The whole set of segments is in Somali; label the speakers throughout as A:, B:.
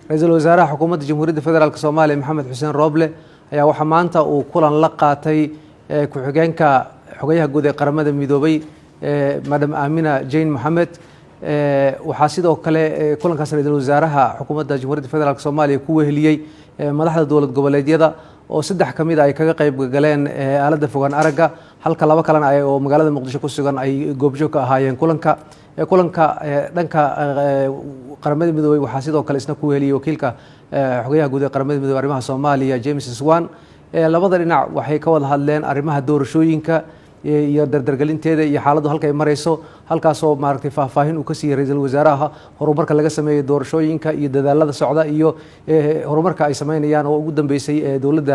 A: Ra'iisul Wasaaraha Xukuumadda Jamhuuriyadda Federaalka Soomaaliya Maxamed Xuseen Rooble ayaa waxa maanta uu kulan la qaatay ku-xigeenka xogayaha guud ee qaramada midoobay Madam Amina Jane Mohamed waxaa sidoo kale kulankaas ra'iisul wasaaraha Xukuumadda Jamhuuriyadda Federaalka Soomaaliya ku weheliyay madaxda dowlad goboleedyada oo saddex kamid ay kaga qayb galeen aaladda fogaan aragga halka laba kalena ay oo magaalada Muqdisho ku sugan ay goobjoog ka ahaayeen kulanka dhanka qaramada midoobay waxaa sidoo kale isna ku weheliyay wakiilka xogayaha guud ee qaramada midoobay arrimaha Soomaaliya James Swan labada dhinac waxay ka wada hadleen arrimaha doorashooyinka iyo dardargelinteeda iyo xaaladdu halka ay marayso halkaasoo maaragtay faahfaahin uu ka siiyay ra'iisul wasaaraha horumarka laga sameeyay doorashooyinka iyo dadaalada socda iyo horumarka ay sameynayaan oo ugu dambeysay dowlad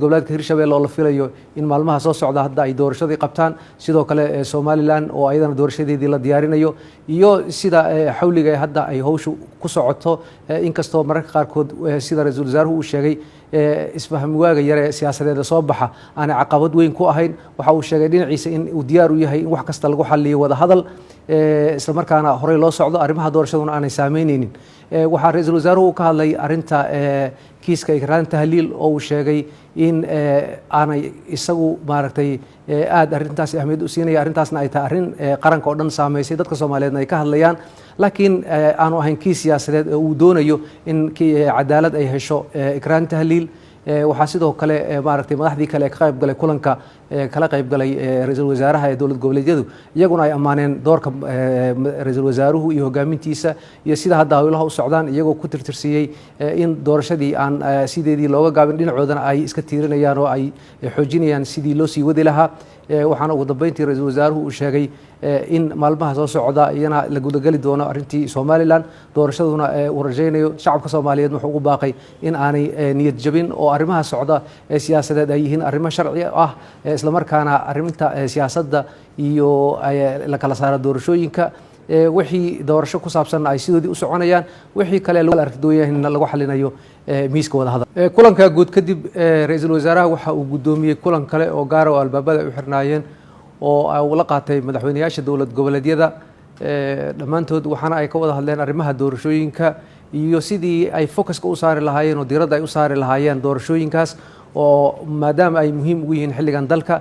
A: goboleedka Hirshabelle oo la filayo in maalmaha soo socda hadda ay doorashadii qabtaan sidoo kale Somaliland oo ayadana doorashadeedii la diyaarinayo iyo sida xawliga hadda ay hawshu ku socoto inkastoo mararka qaarkood sida ra'iisul wasaaruhu uu sheegay isfaham waaga yare siyaasadeed soo baxa aan caqabad weyn ku ahayn waxa uu sheegay dhinaciisa in uu diyaar u yahay in wax kasta lagu xalliyo wada hadal isla markaana horey loo socdo arrimaha doorashaduna aanay saameyneynin waxaa ra'iisul wasaaruhu ka hadlay arinta kiiska Ikraan Tahliil oo uu sheegay in aanay isagu maaragtay aad arintaas ahmiyad u siinaya arintaasna ay tahay arin qaranka oo dhan saameysay dadka Soomaaliyeedna ay ka hadlayaan laakiin aanu ahayn kiis siyaasadeed oo uu doonayo in cadaalad ay hesho Ikraan Tahliil waxaa sidoo kale maaragtay madaxdii kale ka qayb galay kulanka kala qayb galay ra'iisul wasaaraha ee dowlad goboleedyadu iyaguna ay ammaaneen doorka ra'iisul wasaaruhu iyo hogaamintiisa iyo sida hadda hawlaha u socdaan iyagoo ku tirtirsiiyay in doorashadii aan sideedii looga gaabin dhinacoodana ay iska tiirinayaan oo ay xoojinayaan sidii loo sii wadi lahaa waxaana ugu dambeyntii ra'iisul wasaaruhu uu sheegay in maalmaha soo socda iyana la gudagali doono arrintii Somaliland doorashaduna uu rajaynayo shacabka Soomaaliyeed wuxuu ugu baaqay in aanay niyad jabin oo arrimaha socda siyaasadeed ay yihiin arrimo sharci ah isla markaana arrinta siyaasadda iyo la kala saaro doorashooyinka wixii doorasho ku saabsan ay sidoodii u soconayaan wixii kale loo aragtooyahin lagu xalinayo miiska wada hadal kulanka guud kadib ra'iisul wasaaraha waxa uu gudoomiyay kulan kale oo gaar ah albaabada u xirnaayeen oo uu la qaatay madaxweynayaasha dowlad goboleedyada dhammaantood waxaana ay ka wada hadleen arrimaha doorashooyinka iyo sidii ay focuska u saari lahaayeen oo diiradda ay u saari lahaayeen doorashooyinkaas oo maadaama ay muhiim ugu yihiin xilligan dalka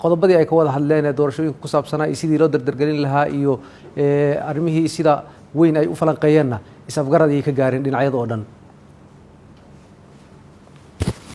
A: qodobadii ay ka wada hadleen doorashooyinka ku saabsanaa iyo sidii loo dardargelin lahaa iyo arrimihii sida weyn ay u falanqeeyeenna isafgarad ay ka gaareen dhinacyada oo dhan